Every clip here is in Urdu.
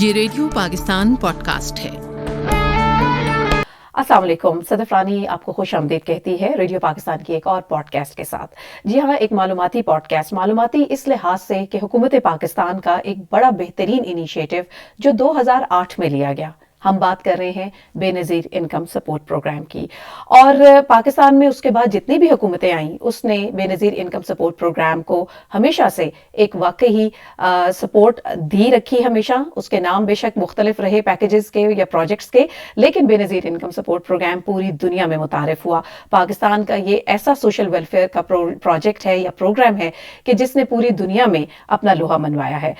یہ ریڈیو پاکستان پوڈ کاسٹ ہے۔ السلام علیکم، صدف رانی آپ کو خوش آمدید کہتی ہے ریڈیو پاکستان کی ایک اور پوڈ کاسٹ کے ساتھ۔ جی ہاں، ایک معلوماتی پوڈ کاسٹ، معلوماتی اس لحاظ سے کہ حکومت پاکستان کا ایک بڑا بہترین انیشیٹو جو 2008 میں لیا گیا۔ ہم بات کر رہے ہیں بے نظیر انکم سپورٹ پروگرام کی، اور پاکستان میں اس کے بعد جتنی بھی حکومتیں آئیں اس نے بے نظیر انکم سپورٹ پروگرام کو ہمیشہ سے ایک واقعی سپورٹ دی رکھی۔ ہمیشہ اس کے نام بے شک مختلف رہے پیکیجز کے یا پروجیکٹس کے، لیکن بے نظیر انکم سپورٹ پروگرام پوری دنیا میں متعارف ہوا۔ پاکستان کا یہ ایسا سوشل ویلفیئر کا پروجیکٹ ہے یا پروگرام ہے کہ جس نے پوری دنیا میں اپنا لوہا منوایا ہے۔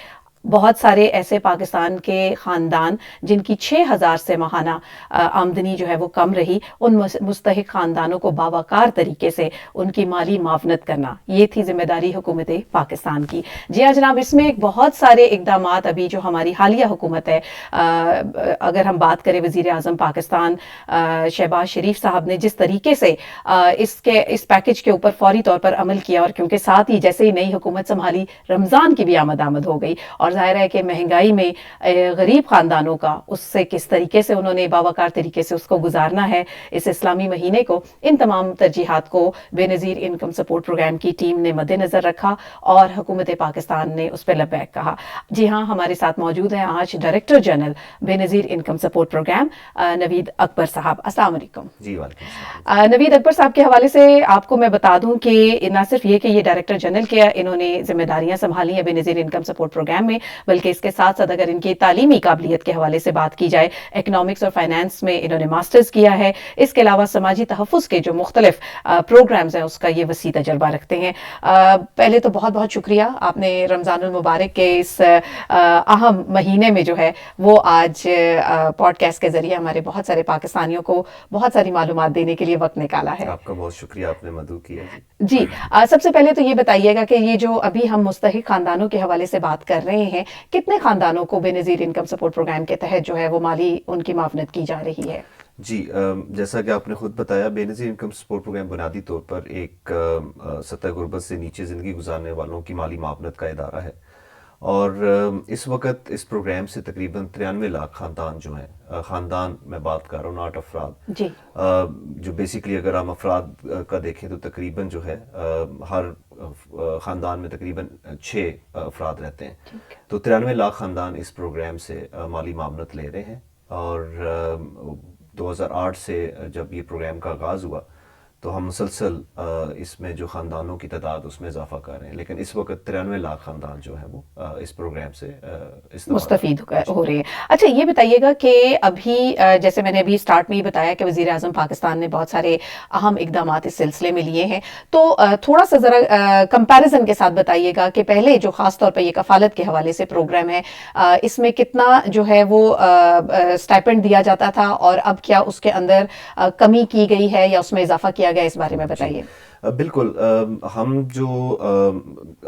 بہت سارے ایسے پاکستان کے خاندان جن کی 6,000 سے ماہانہ آمدنی جو ہے وہ کم رہی، ان مستحق خاندانوں کو باوقار طریقے سے ان کی مالی معاونت کرنا، یہ تھی ذمہ داری حکومت پاکستان کی۔ جی ہاں جناب، اس میں بہت سارے اقدامات ابھی جو ہماری حالیہ حکومت ہے، اگر ہم بات کریں وزیر اعظم پاکستان شہباز شریف صاحب نے جس طریقے سے اس پیکیج کے اوپر فوری طور پر عمل کیا، اور کیونکہ ساتھ ہی جیسے ہی نئی حکومت سنبھالی رمضان کی بھی آمد ہو گئی، اور ظاہر ہے کہ مہنگائی میں غریب خاندانوں کا اس سے کس طریقے سے انہوں نے باوقار طریقے سے اس کو گزارنا ہے اس اسلامی مہینے کو، ان تمام ترجیحات کو بے نظیر انکم سپورٹ پروگرام کی ٹیم نے مد نظر رکھا اور حکومت پاکستان نے اس پہ لبیک کہا۔ جی ہاں، ہمارے ساتھ موجود ہیں آج ڈائریکٹر جنرل بے نظیر انکم سپورٹ پروگرام نوید اکبر صاحب۔ السلام علیکم۔ جی وعلیکم السلام۔ نوید اکبر صاحب کے حوالے سے آپ کو میں بتا دوں کہ نہ صرف یہ کہ یہ ڈائریکٹر جنرل کے انہوں نے ذمہ داریاں سنبھالی ہیں بے نظیر انکم سپورٹ پروگرام میں، بلکہ اس کے ساتھ ساتھ اگر ان کی تعلیمی قابلیت کے حوالے سے بات کی جائے، اکنامکس اور فائنانس میں انہوں نے ماسٹرز کیا ہے۔ اس کے علاوہ سماجی تحفظ کے جو مختلف پروگرامز ہیں اس کا یہ وسیع تجربہ رکھتے ہیں۔ پہلے تو بہت بہت شکریہ، آپ نے رمضان المبارک کے اس اہم مہینے میں جو ہے وہ آج پوڈ کاسٹ کے ذریعے ہمارے بہت سارے پاکستانیوں کو بہت ساری معلومات دینے کے لیے وقت نکالا ہے۔ آپ کا بہت شکریہ، آپ نے مدعو کیا۔ جی، سب سے پہلے تو یہ بتائیے گا کہ یہ جو ابھی ہم مستحق خاندانوں کے حوالے سے بات کر رہے ہیں، کتنے خاندانوں کو بے نظیر انکم سپورٹ پروگرام کے تحت جو ہے وہ مالی ان کی معاونت کی جا رہی ہے؟ جی، جیسا کہ آپ نے خود بتایا، بے نظیر انکم سپورٹ پروگرام بنیادی طور پر ایک سطح غربت سے نیچے زندگی گزارنے والوں کی مالی معاونت کا ادارہ ہے، اور اس وقت اس پروگرام سے تقریباً 93 لاکھ خاندان جو ہیں، خاندان میں بات کر رہا ہوں، ناٹ افراد، جی، جو بیسیکلی اگر ہم افراد کا دیکھیں تو تقریباً جو ہے ہر خاندان میں تقریباً 6 افراد رہتے ہیں، تو 93 لاکھ خاندان اس پروگرام سے مالی معاونت لے رہے ہیں۔ اور 2008 سے جب یہ پروگرام کا آغاز ہوا تو ہم مسلسل اس میں جو خاندانوں کی تعداد اس میں اضافہ کر رہے ہیں، لیکن اس وقت 93 لاکھ خاندان جو ہے وہ اس پروگرام سے مستفید ہو رہے ہیں۔ اچھا، یہ بتائیے گا کہ ابھی جیسے میں نے ابھی سٹارٹ میں ہی بتایا کہ وزیر اعظم پاکستان نے بہت سارے اہم اقدامات اس سلسلے میں لیے ہیں، تو تھوڑا سا ذرا کمپیریزن کے ساتھ بتائیے گا کہ پہلے جو خاص طور پہ یہ کفالت کے حوالے سے پروگرام ہے، اس میں کتنا جو ہے وہ اسٹائپنڈ دیا جاتا تھا، اور اب کیا اس کے اندر کمی کی گئی ہے یا اس میں اضافہ کیا گیا، اس بارے میں بتائیے۔ بالکل، ہم جو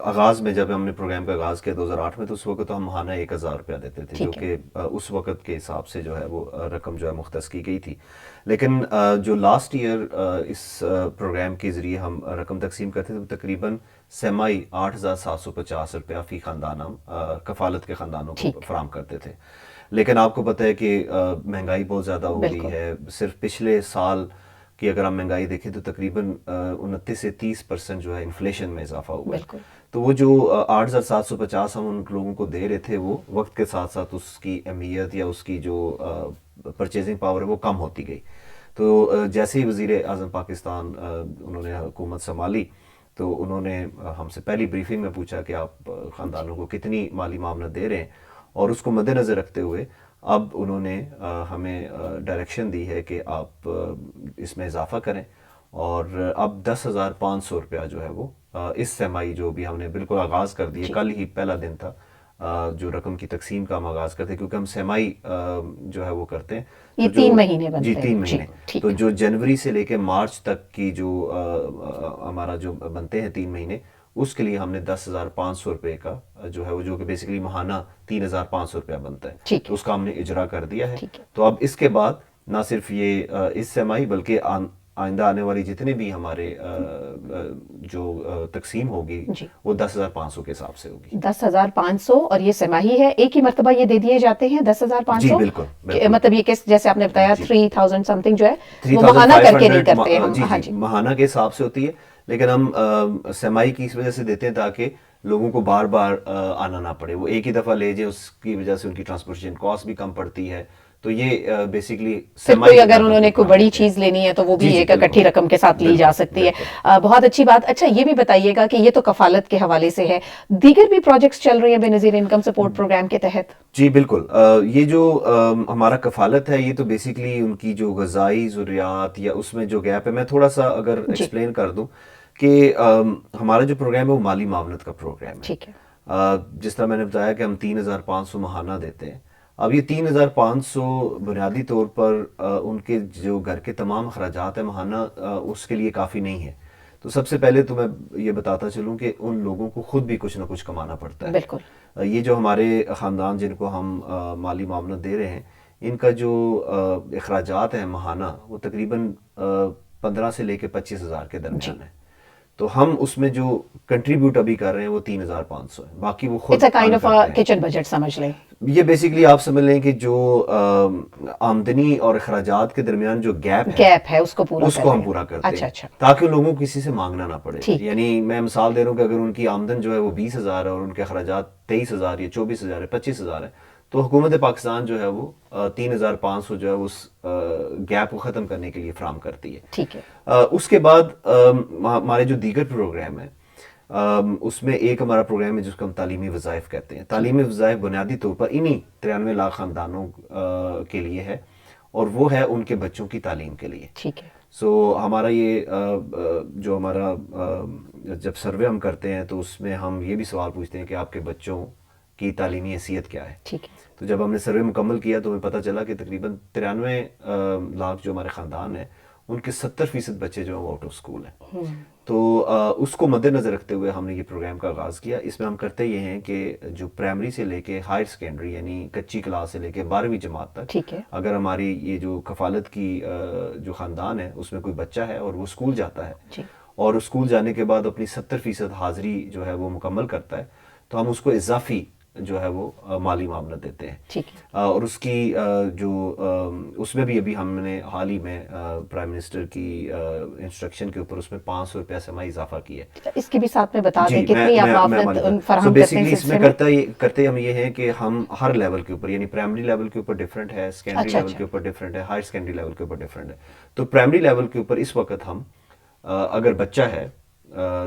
آغاز میں جب ہم نے پروگرام کا آغاز کیا 2008 میں، تو اس وقت ہم ماہانہ 1,000 روپیہ دیتے تھے، جو کہ اس وقت کے حساب سے جو ہے وہ رقم جو ہے مختص کی گئی تھی۔ لیکن جو لاسٹ ایئر اس پروگرام کے ذریعے ہم رقم تقسیم کرتے تھے، تقریباً سیمائی 8,750 روپیہ فی خاندان ہم کفالت کے خاندانوں کو فراہم کرتے تھے۔ لیکن آپ کو پتہ ہے کہ مہنگائی بہت زیادہ ہو گئی ہے۔ صرف پچھلے سال کی اگر ہم مہنگائی دیکھیں تو تقریباً 29 سے 30% جو ہے انفلیشن میں اضافہ ہوا ہے، تو وہ جو 8,750 ہم ان لوگوں کو دے رہے تھے، وہ وقت کے ساتھ ساتھ اس کی اہمیت یا اس کی جو پرچیزنگ پاور ہے وہ کم ہوتی گئی۔ تو جیسے ہی وزیر اعظم پاکستان انہوں نے حکومت سنبھالی تو انہوں نے ہم سے پہلی بریفنگ میں پوچھا کہ آپ خاندانوں کو کتنی مالی معاونت دے رہے ہیں، اور اس کو مد نظر رکھتے ہوئے اب انہوں نے ہمیں ڈائریکشن دی ہے کہ آپ اس میں اضافہ کریں، اور اب 10,500 روپیہ جو ہے وہ اس سیمائی جو بھی ہم نے بالکل آغاز کر دی ہے، کل ہی پہلا دن تھا جو رقم کی تقسیم کا ہم آغاز کرتے ہیں، کیونکہ ہم سیمائی جو ہے وہ کرتے ہیں، یہ 3 مہینے بنتے ہیں۔ جی 3 مہینے، تو جو جنوری سے لے کے مارچ تک کی جو ہمارا جو بنتے ہیں 3 مہینے، اس کے لیے ہم نے 10,500 روپے کا جو ہے وہ، جو کہ بیسیکلی ماہانہ 3,500 روپیہ بنتا ہے، تو اس کا ہم نے اجرا کر دیا ہے۔ تو اب اس کے بعد نہ صرف یہ اس سیمائی بلکہ آئندہ آنے والی جتنے بھی ہمارے جو تقسیم ہوگی وہ 10,500 کے حساب سے ہوگی. 10,500 اور یہ سماہی ہے, ایک ہی مرتبہ یہ دے دیے جاتے ہیں 10,500؟ جی بالکل, مطلب یہ جیسے آپ نے بتایا 3,000 سم تھنگ جو ہے وہ ماہانہ کر کے نہیں کرتے ہم. ہاں جی, ماہانہ کے حساب سے ہوتی ہے, لیکن ہم سمائی کی اس وجہ سے دیتے ہیں تاکہ لوگوں کو بار بار آنا نہ پڑے, وہ ایک ہی دفعہ لے جائے, اس کی وجہ سے ان کی ٹرانسپورٹیشن کاسٹ بھی کم پڑتی ہے. تو یہ بیسیکلی کوئی اگر انہوں نے کوئی بڑی چیز لینی ہے تو وہ بھی ایک اکٹھی رقم کے ساتھ لی جا سکتی ہے. بہت اچھی بات. اچھا یہ بھی بتائیے گا کہ یہ تو کفالت کے حوالے سے ہے, دیگر بھی پروجیکٹس چل رہی ہیں بے نظیر انکم سپورٹ پروگرام کے تحت؟ جی بالکل, یہ جو ہمارا کفالت ہے یہ تو بیسیکلی ان کی جو غذائی ضروریات یا اس میں جو گیپ ہے, میں تھوڑا سا اگر ایکسپلین کر دوں کہ ہمارا جو پروگرام ہے وہ مالی معاونت کا پروگرام ہے. ٹھیک ہے. جس طرح میں نے بتایا کہ ہم 3,500 ماہانہ دیتے ہیں. اب یہ 3,500 بنیادی طور پر ان کے جو گھر کے تمام اخراجات ہیں ماہانہ اس کے لیے کافی نہیں ہے. تو سب سے پہلے تو میں یہ بتاتا چلوں کہ ان لوگوں کو خود بھی کچھ نہ کچھ کمانا پڑتا ہے. بالکل. یہ جو ہمارے خاندان جن کو ہم مالی معاونت دے رہے ہیں, ان کا جو اخراجات ہیں ماہانہ وہ تقریباً 15 سے لے کے 25,000 کے درمیان ہے. تو ہم اس میں جو کنٹریبیوٹ ابھی کر رہے ہیں وہ 3,500 ہے, باقی وہ خود کچن بجٹ سمجھ لیں. یہ بیسیکلی آپ سمجھ لیں کہ جو آمدنی اور اخراجات کے درمیان جو گیپ ہے اس کو ہم پورا کرتے ہیں تاکہ لوگوں کو کسی سے مانگنا نہ پڑے. یعنی میں مثال دے رہا ہوں کہ اگر ان کی آمدن جو ہے وہ 20,000 ہے اور ان کے اخراجات 23,000 یا 24,000 ہے, 25,000 ہے, تو حکومت پاکستان جو ہے وہ 3,500 جو ہے اس گیپ کو ختم کرنے کے لیے فراہم کرتی ہے. ٹھیک ہے. اس کے بعد ہمارے جو دیگر پروگرام ہیں اس میں ایک ہمارا پروگرام ہے جس کو ہم تعلیمی وظائف کہتے ہیں. تعلیمی وظائف بنیادی طور پر انہی 93 لاکھ خاندانوں کے لیے ہے اور وہ ہے ان کے بچوں کی تعلیم کے لیے. ٹھیک ہے. سو ہمارا یہ جو ہمارا جب سروے ہم کرتے ہیں تو اس میں ہم یہ بھی سوال پوچھتے ہیں کہ آپ کے بچوں کی تعلیمی حیثیت کیا ہے. ٹھیک ہے. تو جب ہم نے سروے مکمل کیا تو ہمیں پتہ چلا کہ تقریباً 93 لاکھ جو ہمارے خاندان ہیں ان کے 70% بچے جو ہیں وہ آؤٹ آف اسکول ہیں. تو اس کو مد نظر رکھتے ہوئے ہم نے یہ پروگرام کا آغاز کیا. اس میں ہم کرتے یہ ہیں کہ جو پرائمری سے لے کے ہائر سیکنڈری یعنی کچی کلاس سے لے کے 12ویں جماعت تک اگر ہماری یہ جو کفالت کی جو خاندان ہے اس میں کوئی بچہ ہے اور وہ اسکول جاتا ہے اور اسکول جانے کے بعد اپنی 70% حاضری جو ہے وہ مکمل کرتا ہے تو ہم اس کو اضافی جو ہے وہ مالی معاونت دیتے ہیں. اور اس کی جو اس میں بھی ابھی ہم نے حال ہی میں پرائم منسٹر کی انسٹرکشن کے اوپر اس میں 500 روپیہ سمائی اضافہ کیا ہے. اس کی بھی ساتھ میں بتا دیں کتنی آپ معاونت فراہم کرتے ہیں. اس میں کرتے ہم یہ ہیں کہ ہم ہر لیول کے اوپر یعنی پرائمری لیول کے اوپر ڈفرینٹ ہے, سیکنڈری لیول کے اوپر ڈفرینٹ ہے, ہائر سیکنڈری لیول کے اوپر ڈفرینٹ ہے. تو پرائمری لیول کے اوپر اس وقت ہم اگر بچہ ہے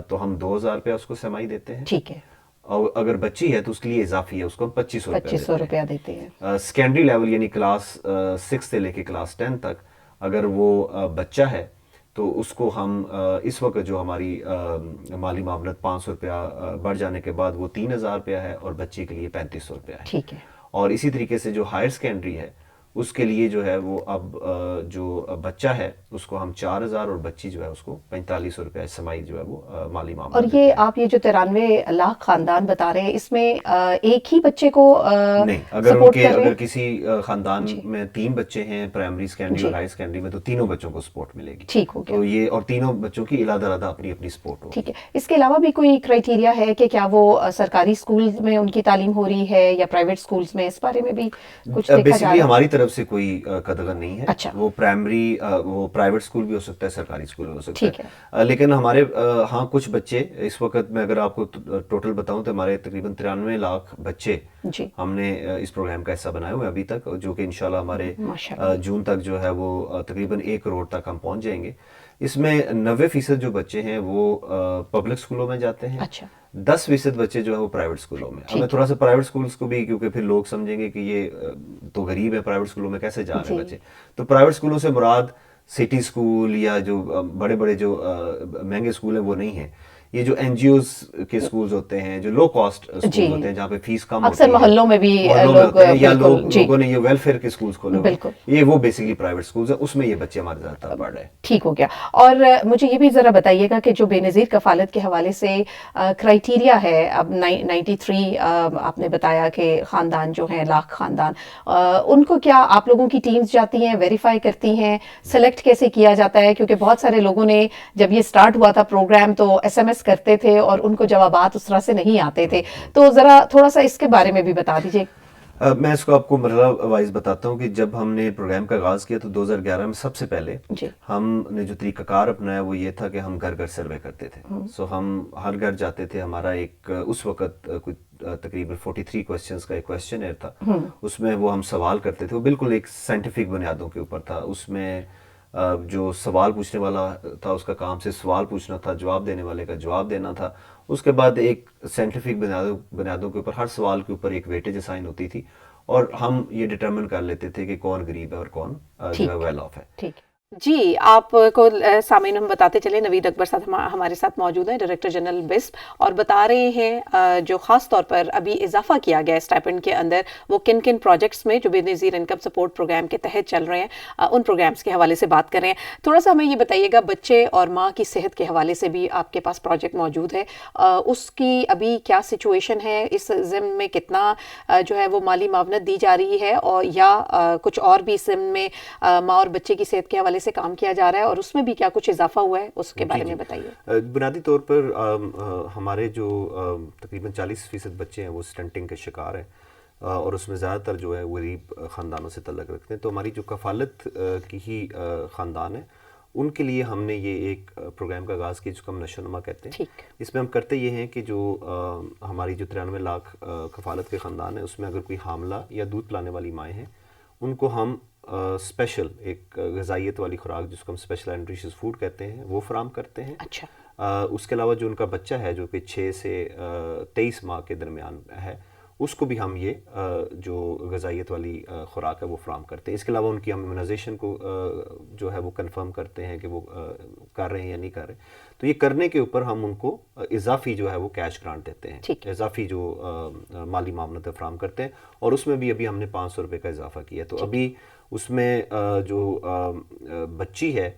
تو ہم 2,000 روپیہ اس کو سمائی دیتے ہیں. ٹھیک ہے. اور اگر بچی ہے تو اس کے لیے اضافی ہے, اس کو ہم 2,500 روپیہ دیتے ہیں. سیکنڈری لیول یعنی کلاس 6 سے لے کے کلاس 10 تک اگر وہ بچہ ہے تو اس کو ہم اس وقت جو ہماری مالی معاونت 500 روپیہ بڑھ جانے کے بعد وہ 3,000 روپیہ ہے اور بچی کے لیے 3,500 روپیہ ہے. ٹھیک ہے. اور اسی طریقے سے جو ہائر سیکنڈری ہے اس کے لیے جو ہے وہ اب جو بچہ ہے اس کو ہم 4,000 اور بچی جو ہے اس کو 4,500 روپیہ سمائی جو ہے وہ مالی معاونت. اور یہ آپ یہ جو 93 لاکھ خاندان بتا رہے ہیں اس میں ایک ہی بچے کو نہیں, اگر کسی خاندان میں 3 بچے ہیں پرائمری سیکنڈری اور ہائی سیکنڈری میں تو تینوں بچوں کو سپورٹ ملے گی. ٹھیک ہو گیا. تو یہ اور تینوں بچوں کی علیحدہ علیحدہ اپنی اپنی سپورٹ ہوگی. ٹھیک ہے. اس کے علاوہ بھی کوئی کرائٹیریا ہے کہ کیا وہ سرکاری اسکول میں ان کی تعلیم ہو رہی ہے یا پرائیویٹ اسکولس میں, اس بارے میں بھی کچھ دیکھا جا رہا ہے؟ ہماری طرف سے کوئی قدغن نہیں ہے. وہ پرائمری وہ پرائیویٹ اسکول بھی ہو سکتا ہے, سرکاری اسکول بھی ہو سکتا ہے. لیکن ہمارے ہاں کچھ بچے اس وقت میں اگر آپ کو ٹوٹل بتاؤں تو ہمارے تقریباً 93 لاکھ بچے ہم نے اس پروگرام کا حصہ بنائے ہوئے ابھی تک, جو کہ انشاءاللہ ہمارے جون تک جو ہے وہ تقریباً 1 کروڑ تک ہم پہنچ جائیں گے. اس میں 90% جو بچے ہیں وہ پبلک اسکولوں میں جاتے ہیں. 10% بچے جو ہے وہ پرائیویٹ اسکولوں میں. ہمیں تھوڑا سا پرائیویٹ اسکولس کو بھی, کیونکہ پھر لوگ سمجھیں گے کہ یہ تو غریب ہے, پرائیویٹ اسکولوں میں کیسے جا رہے ہیں بچے. تو پرائیویٹ اسکولوں سے مراد سٹی اسکول یا جو بڑے بڑے جو مہنگے اسکول ہیں وہ نہیں ہیں. یہ جو این جی اوز کے اسکولز ہوتے ہیں, جو لو کاسٹ اسکول ہوتے ہیں جہاں پہ فیس کم ہوتی ہے, اکثر محلوں میں بھی یا لوگوں نے یہ ویلفیئر کے اسکولز کھولے ہوئے ہیں, یہ وہ بیسکلی پرائیویٹ اسکولز ہیں, اس میں یہ بچے ہمارے زیادہ تر پڑھ رہے ہیں. ٹھیک ہو گیا. اور مجھے یہ بھی ذرا بتائیے گا کہ جو بے نظیر کفالت کے حوالے سے کرائیٹیریا ہے, اب 93 آپ نے بتایا کہ خاندان جو ہیں لاکھ خاندان, ان کو کیا آپ لوگوں کی ٹیمز جاتی ہیں, ویریفائی کرتی ہیں, سلیکٹ کیسے کیا جاتا ہے؟ کیونکہ بہت سارے لوگوں نے جب یہ سٹارٹ ہوا تھا پروگرام تو ایس ایم ایس کرتے تھے اور ان کو جوابات اس طرح سے نہیں آتے تھے, تو ذرا تھوڑا سا اس کے بارے میں بھی بتا دیجیے. میں اس کو آپ کو مرحلہ وائز بتاتا ہوں کہ جب ہم نے پروگرام کا آغاز کیا تو 2011 میں سب سے پہلے ہم نے جو طریقہ کار اپنایا وہ یہ تھا کہ ہم گھر گھر سروے کرتے تھے. سو ہم ہر گھر جاتے تھے. ہمارا ایک اس وقت تقریباً 43 کوسچنز کا ایک کوسچنر تھا, اس میں وہ ہم سوال کرتے تھے, وہ بالکل ایک سائنٹیفک بنیادوں کے اوپر تھا. اس میں جو سوال پوچھنے والا تھا اس کا کام سے سوال پوچھنا تھا, جواب دینے والے کا جواب دینا تھا. اس کے بعد ایک سائنٹیفک بنیادوں کے اوپر ہر سوال کے اوپر ایک ویٹیج اسائن ہوتی تھی, اور ہم یہ ڈٹرمن کر لیتے تھے کہ کون غریب ہے اور کون جو ہے ویل آف ہے. ٹھیک جی, آپ کو سامعین ہم بتاتے چلیں نوید اکبر صاحب ہمارے ساتھ موجود ہیں, ڈائریکٹر جنرل بسپ, اور بتا رہے ہیں جو خاص طور پر ابھی اضافہ کیا گیا اسٹائپنڈ کے اندر وہ کن کن پروجیکٹس میں جو بے نظیر انکم سپورٹ پروگرام کے تحت چل رہے ہیں, ان پروگرامز کے حوالے سے بات کر رہے ہیں. تھوڑا سا ہمیں یہ بتائیے گا, بچے اور ماں کی صحت کے حوالے سے بھی آپ کے پاس پروجیکٹ موجود ہے, اس کی ابھی کیا سچویشن ہے, اس ضمن میں کتنا جو ہے وہ مالی معاونت دی جا رہی ہے, اور یا کچھ اور بھی اس ضمن میں ماں اور بچے کی صحت کے حوالے سے کام کیا جا رہا ہے, اور اس میں بھی کیا کچھ اضافہ ہوا ہے, اس کے بارے میں بتائیے. بنیادی طور پر ہمارے جو تقریباً 40% بچے ہیں وہ سٹنٹنگ کے شکار ہیں, اور اس میں زیادہ تر جو ہے غریب خاندانوں سے تعلق رکھتے ہیں. تو ہماری جو کفالت کی ہی خاندان ہے ان کے لیے ہم نے یہ ایک پروگرام کا آغاز کیا جس کو ہم نشو نما کہتے ہیں. اس میں ہم کرتے یہ ہیں کہ جو ہماری جو 93 لاکھ کفالت کے خاندان ہیں اس میں اگر کوئی حاملہ یا دودھ پلانے والی مائیں ہیں ان کو ہم اسپیشل ایک غذائیت والی خوراک جس کو ہم اسپیشل نیوٹریشس فوڈ کہتے ہیں وہ فراہم کرتے ہیں. اس کے علاوہ جو ان کا بچہ ہے جو کہ 6 سے 23 ماہ کے درمیان ہے اس کو بھی ہم یہ جو غذائیت والی خوراک ہے وہ فراہم کرتے ہیں. اس کے علاوہ ان کی ہم امیونائزیشن کو جو ہے وہ کنفرم کرتے ہیں کہ وہ کر رہے ہیں یا نہیں کر رہے. تو یہ کرنے کے اوپر ہم ان کو اضافی جو ہے وہ کیش گرانٹ دیتے ہیں, اضافی جو مالی معاونت فراہم کرتے ہیں, اور اس میں بھی ابھی ہم نے 500 روپے کا اضافہ کیا. تو ابھی اس میں جو بچی ہے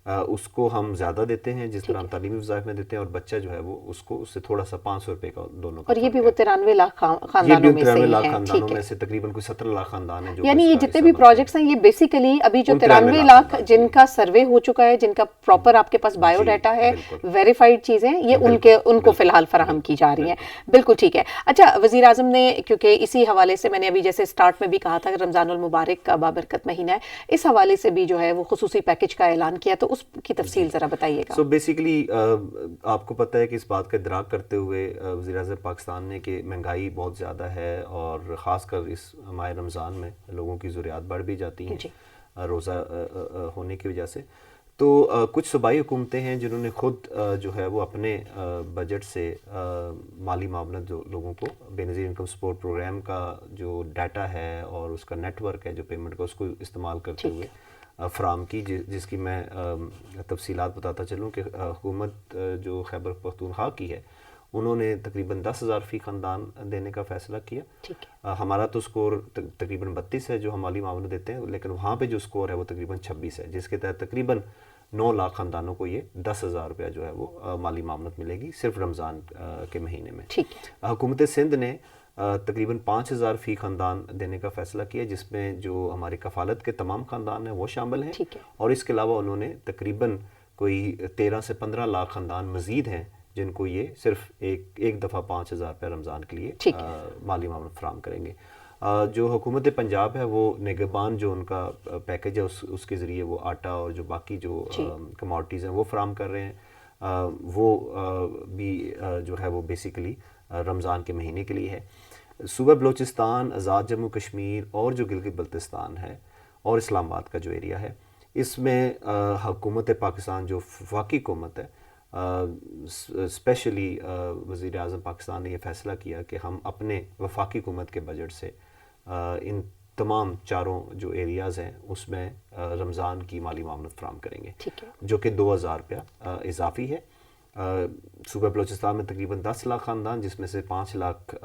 اس کو ہم زیادہ دیتے ہیں جس طرح ہم تعلیمی وظائف میں دیتے ہیں, اور بچہ جو ہے وہ اس کو اس سے تھوڑا سا 500 روپے کا دونوں کا. اور یہ بھی وہ 93 لاکھ خاندانوں میں سے ہیں. 93 لاکھ خاندانوں میں سے تقریباً کوئی 17 لاکھ خاندان ہیں, یعنی یہ جتنے بھی پروجیکٹس ہیں یہ بیسیکلی ابھی جو 93 لاکھ جن کا سروے ہو چکا ہے, جن کا پراپر آپ کے پاس بایو ڈیٹا ہے, ویریفائڈ چیزیں, یہ ان کو فی الحال فراہم کی جا رہی ہیں. بالکل ٹھیک ہے. اچھا, وزیر اعظم نے کیونکہ اسی حوالے سے میں نے ابھی جیسے سٹارٹ میں بھی کہا تھا کہ رمضان المبارک کا بابرکت مہینہ ہے, اس حوالے سے بھی جو ہے وہ خصوصی پیکج کا اعلان کیا, تو اس کی تفصیل ذرا بتائیے گا. سو بیسیکلی آپ کو پتہ ہے کہ اس بات کا ادراک کرتے ہوئے وزیر اعظم پاکستان نے کہ مہنگائی بہت زیادہ ہے, اور خاص کر اس ماہ رمضان میں لوگوں کی ضروریات بڑھ بھی جاتی ہیں روزہ ہونے کی وجہ سے. تو کچھ صوبائی حکومتیں ہیں جنہوں نے خود جو ہے وہ اپنے بجٹ سے مالی معاونت جو لوگوں کو بے نظیر انکم سپورٹ پروگرام کا جو ڈیٹا ہے اور اس کا نیٹ ورک ہے جو پیمنٹ کا, اس کو استعمال کرتے ہوئے فراہم کی, جس کی میں تفصیلات بتاتا چلوں کہ حکومت جو خیبر پختونخوا کی ہے انہوں نے تقریباً 10,000 فی خاندان دینے کا فیصلہ کیا. ہمارا تو سکور تقریباً 32 ہے جو ہم مالی معاونت دیتے ہیں, لیکن وہاں پہ جو سکور ہے وہ تقریباً 26 ہے, جس کے تحت تقریباً 9 لاکھ خاندانوں کو یہ 10,000 روپیہ جو ہے وہ مالی معاونت ملے گی صرف رمضان کے مہینے میں. حکومت سندھ نے تقریباً 5,000 فی خاندان دینے کا فیصلہ کیا, جس میں جو ہماری کفالت کے تمام خاندان ہیں وہ شامل ہیں, اور اس کے علاوہ انہوں نے تقریباً کوئی 13 سے 15 لاکھ خاندان مزید ہیں جن کو یہ صرف ایک دفعہ 5,000 روپے رمضان کے لیے مالی معاونت فراہم کریں گے. جو حکومت پنجاب ہے وہ نگہبان جو ان کا پیکج ہے اس کے ذریعے وہ آٹا اور جو باقی جو کموڈٹیز ہیں وہ فراہم کر رہے ہیں. وہ بھی جو ہے وہ بیسیکلی رمضان کے مہینے کے لیے ہے. صوبہ بلوچستان, آزاد جموں کشمیر اور جو گلگت بلتستان ہے اور اسلام آباد کا جو ایریا ہے, اس میں حکومت پاکستان جو وفاقی حکومت ہے اسپیشلی وزیر اعظم پاکستان نے یہ فیصلہ کیا کہ ہم اپنے وفاقی حکومت کے بجٹ سے ان تمام چاروں جو ایریاز ہیں اس میں رمضان کی مالی معاونت فراہم کریں گے, جو کہ 2,000 روپیہ اضافی ہے. صوبہ بلوچستان میں تقریباً 10 لاکھ خاندان، جس میں سے 5 لاکھ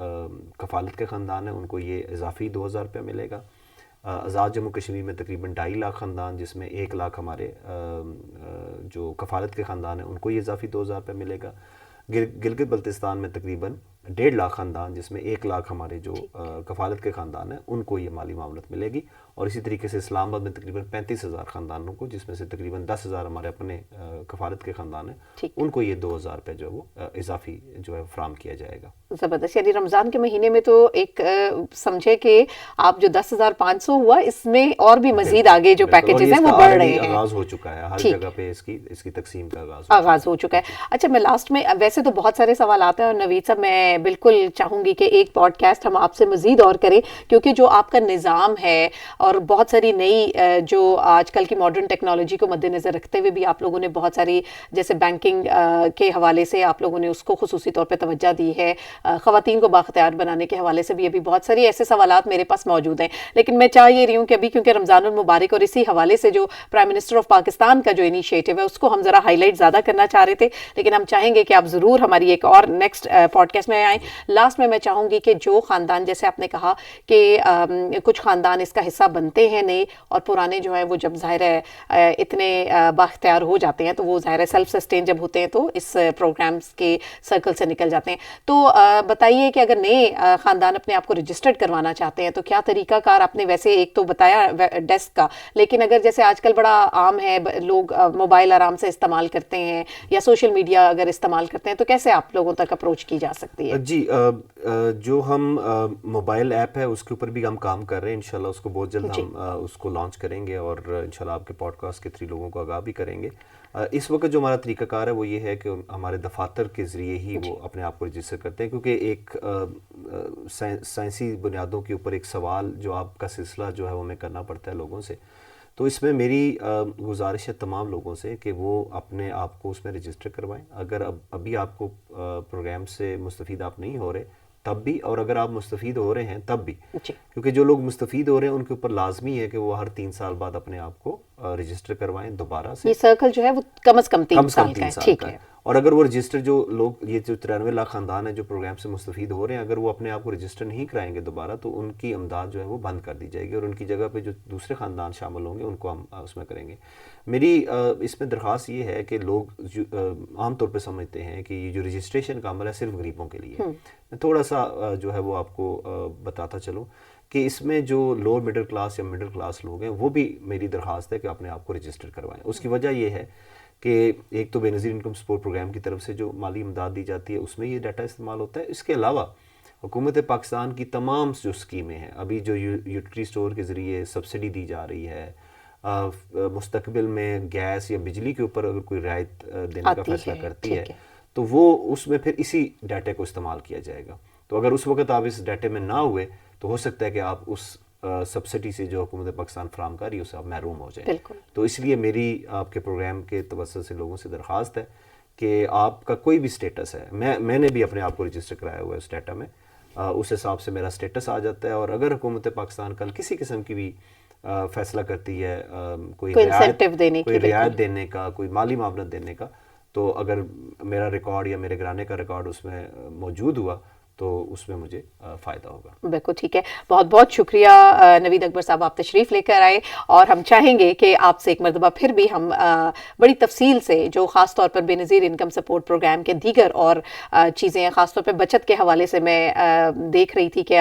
کفالت کے خاندان ہیں، ان کو یہ اضافی 2000 روپیہ ملے گا۔ آزاد جموں کشمیر میں تقریباً 2.5 لاکھ خاندان، جس میں 1 لاکھ ہمارے جو کفالت کے خاندان ہیں ان کو یہ اضافی 2000 روپیہ ملے گا۔ گلگت بلتستان میں تقریباً 1.5 لاکھ خاندان، جس میں 1 لاکھ ہمارے جو کفالت کے خاندان ہیں ان کو یہ مالی معاونت ملے گی۔ اور اسی طریقے سے اسلام آباد میں تقریباً 35,000 خاندانوں کو، جس میں سے تقریباً 10,000 ہمارے اپنے کفالت کے خاندان ہیں، ان کو یہ 2,000 روپے جو ہے وہ اضافی جو ہے فراہم کیا جائے گا۔ زبردست، یعنی رمضان کے مہینے میں تو ایک سمجھے کہ آپ جو 10,500 ہوا، اس میں اور بھی مزید آگے جو پیکیجز ہیں وہ بڑھ رہے ہیں۔ آغاز ہو چکا ہے ہر جگہ پہ، اس کی تقسیم کا آغاز ہو چکا ہے۔ اچھا، میں لاسٹ میں، ویسے تو بہت سارے سوالات ہیں اور نوید صاحب میں بالکل چاہوں گی کہ ایک پوڈ کاسٹ ہم آپ سے مزید اور کریں، کیونکہ جو آپ کا نظام ہے اور بہت ساری نئی جو آج کل کی ماڈرن ٹیکنالوجی کو مد نظر رکھتے ہوئے بھی آپ لوگوں نے بہت ساری، جیسے بینکنگ کے حوالے سے آپ لوگوں نے اس کو خصوصی طور پہ توجہ دی ہے، خواتین کو بااختیار بنانے کے حوالے سے بھی ابھی بہت ساری ایسے سوالات میرے پاس موجود ہیں، لیکن میں چاہ یہ رہی ہوں کہ ابھی کیونکہ رمضان المبارک اور اسی حوالے سے جو پرائم منسٹر آف پاکستان کا جو انیشیٹو ہے اس کو ہم ذرا ہائی لائٹ زیادہ کرنا چاہ رہے تھے، لیکن ہم چاہیں گے کہ آپ ضرور ہماری ایک اور نیکسٹ پوڈ کاسٹ میں آئیں۔ لاسٹ میں چاہوں گی کہ جو خاندان، جیسے آپ نے کہا کہ کچھ خاندان اس کا حصہ بنتے ہیں نئے، اور پرانے جو ہیں وہ جب ظاہر ہے اتنے بااختیار ہو جاتے ہیں تو وہ ظاہر ہے سیلف سسٹین جب ہوتے ہیں تو اس پروگرامز کے سرکل سے نکل جاتے ہیں۔ تو بتائیے کہ اگر نئے خاندان اپنے آپ کو رجسٹرڈ کروانا چاہتے ہیں تو کیا طریقہ کار، آپ نے ویسے ایک تو بتایا ڈیسک کا، لیکن اگر جیسے آج کل بڑا عام ہے لوگ موبائل آرام سے استعمال کرتے ہیں یا سوشل میڈیا اگر استعمال کرتے ہیں، تو کیسے آپ لوگوں تک اپروچ کی جا سکتی ہے؟ جی، جو ہم موبائل ایپ ہے اس کے اوپر بھی ہم کام کر رہے ہیں، انشاءاللہ اس کو بہت جلد ہم اس کو لانچ کریں گے اور انشاءاللہ آپ کے پوڈ کاسٹ کے تھری لوگوں کو آگاہ بھی کریں گے۔ اس وقت جو ہمارا طریقہ کار ہے وہ یہ ہے کہ ہمارے دفاتر کے ذریعے ہی وہ اپنے آپ کو رجسٹر کرتے ہیں، کیونکہ ایک سائنسی بنیادوں کے اوپر ایک سوال جواب کا سلسلہ جو ہے وہ ہمیں کرنا پڑتا ہے لوگوں سے۔ تو اس میں میری گزارش ہے تمام لوگوں سے کہ وہ اپنے آپ کو اس میں رجسٹر کروائیں۔ اگر ابھی آپ کو پروگرام سے مستفید آپ نہیں ہو رہے تب بھی، اور اگر آپ مستفید ہو رہے ہیں تب بھی، کیونکہ جو لوگ مستفید ہو رہے ہیں ان کے اوپر لازمی ہے کہ وہ ہر 3 سال بعد اپنے آپ کو رجسٹر کروائیں دوبارہ سے۔ یہ سرکل جو ہے وہ کم از کم 3 سال کا ہے، ٹھیک ہے۔ اور اگر وہ رجسٹر، جو لوگ، یہ جو 93 لاکھ خاندان ہیں جو پروگرام سے مستفید ہو رہے ہیں، اگر وہ اپنے آپ کو رجسٹر نہیں کرائیں گے دوبارہ تو ان کی امداد جو ہے وہ بند کر دی جائے گی، اور ان کی جگہ پہ جو دوسرے خاندان شامل ہوں گے ان کو ہم اس میں کریں گے۔ میری اس میں درخواست یہ ہے کہ لوگ عام طور پہ سمجھتے ہیں کہ یہ جو رجسٹریشن کا عمل ہے صرف غریبوں کے لیے ہے۔ میں تھوڑا سا جو ہے وہ آپ کو بتاتا چلوں کہ اس میں جو لوور مڈل کلاس یا مڈل کلاس لوگ ہیں وہ بھی میری درخواست ہے کہ اپنے آپ کو رجسٹر کروائیں۔ اس کی وجہ یہ ہے کہ ایک تو بے نظیر انکم سپورٹ پروگرام کی طرف سے جو مالی امداد دی جاتی ہے اس میں یہ ڈیٹا استعمال ہوتا ہے۔ اس کے علاوہ حکومت پاکستان کی تمام جو اسکیمیں ہیں، ابھی جو یوٹیلیٹی اسٹور کے ذریعے سبسڈی دی جا رہی ہے، مستقبل میں گیس یا بجلی کے اوپر اگر کوئی رعایت دینے کا فیصلہ کرتی ہے تو وہ اس میں پھر اسی ڈیٹا کو استعمال کیا جائے گا۔ تو اگر اس وقت آپ اس ڈیٹے میں نہ ہوئے تو ہو سکتا ہے کہ آپ اس سبسڈی سے جو حکومت پاکستان فراہم کر رہی ہے اسے آپ محروم ہو جائیں۔ تو اس لیے میری آپ کے پروگرام کے توسط سے لوگوں سے درخواست ہے کہ آپ کا کوئی بھی سٹیٹس ہے، میں نے بھی اپنے آپ کو رجسٹر کرایا ہوا ہے اس ڈیٹا میں، اس حساب سے میرا سٹیٹس آ جاتا ہے۔ اور اگر حکومت پاکستان کل کسی قسم کی بھی فیصلہ کرتی ہے کوئی رعایت دینے کا، کوئی مالی معاونت دینے کا، تو اگر میرا ریکارڈ یا میرے گھرانے کا ریکارڈ اس میں موجود ہوا تو اس میں مجھے فائدہ ہوگا۔ بالکل ٹھیک ہے، بہت بہت شکریہ نوید اکبر صاحب، آپ تشریف لے کر آئے، اور ہم چاہیں گے کہ آپ سے ایک مرتبہ پھر بھی ہم بڑی تفصیل سے جو خاص طور پر بے نظیر انکم سپورٹ پروگرام کے دیگر اور چیزیں ہیں، خاص طور پہ بچت کے حوالے سے میں دیکھ رہی تھی کہ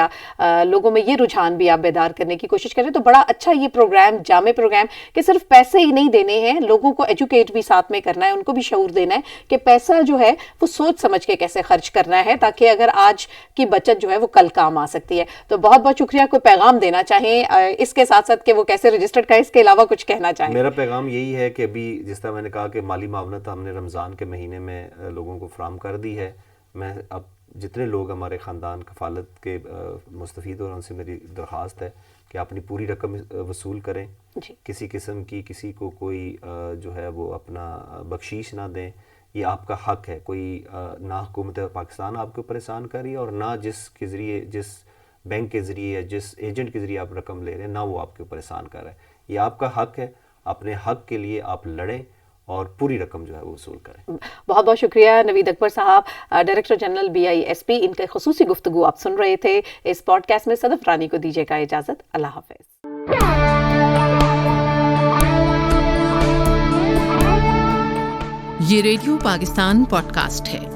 لوگوں میں یہ رجحان بھی آپ بیدار کرنے کی کوشش کریں، تو بڑا اچھا یہ پروگرام، جامع پروگرام، کہ صرف پیسے ہی نہیں دینے ہیں، لوگوں کو ایجوکیٹ بھی ساتھ میں کرنا ہے، ان کو بھی شعور دینا ہے کہ پیسہ جو ہے وہ سوچ سمجھ کے کیسے خرچ کرنا ہے، تاکہ اگر آج کی بچت جو ہے وہ کل کام آ سکتی ہے۔ تو بہت بہت شکریہ۔ کوئی پیغام دینا چاہیں اس کے ساتھ ساتھ کہ وہ کیسے رجسٹرڈ کریں، اس کے علاوہ کچھ کہنا چاہیں؟ میرا پیغام یہی ہے کہ ابھی جس طرح میں نے کہا کہ مالی معاونت ہم نے رمضان کے مہینے میں لوگوں کو فراہم کر دی ہے، میں اب جتنے لوگ ہمارے خاندان کفالت کے مستفید ہو رہے ہیں ان سے میری درخواست ہے کہ اپنی پوری رقم وصول کریں، کسی قسم کی کسی کو کوئی جو ہے وہ اپنا بخشیش نہ دیں، یہ آپ کا حق ہے۔ کوئی نہ حکومت پاکستان آپ کے اوپر احسان کر رہی ہے، اور نہ جس کے ذریعے، جس بینک کے ذریعے یا جس ایجنٹ کے ذریعے آپ رقم لے رہے ہیں، نہ وہ آپ کے اوپر احسان کر رہا ہے۔ یہ آپ کا حق ہے، اپنے حق کے لیے آپ لڑیں اور پوری رقم جو ہے وہ وصول کریں. بہت بہت شکریہ نوید اکبر صاحب, ڈائریکٹر جنرل BISP. ان کے خصوصی گفتگو آپ سن رہے تھے. اس پوڈ کاسٹ میں صدف رانی کو دیجیے گا اجازت. اللہ حافظ. یہ ریڈیو پاکستان پوڈ کاسٹ ہے.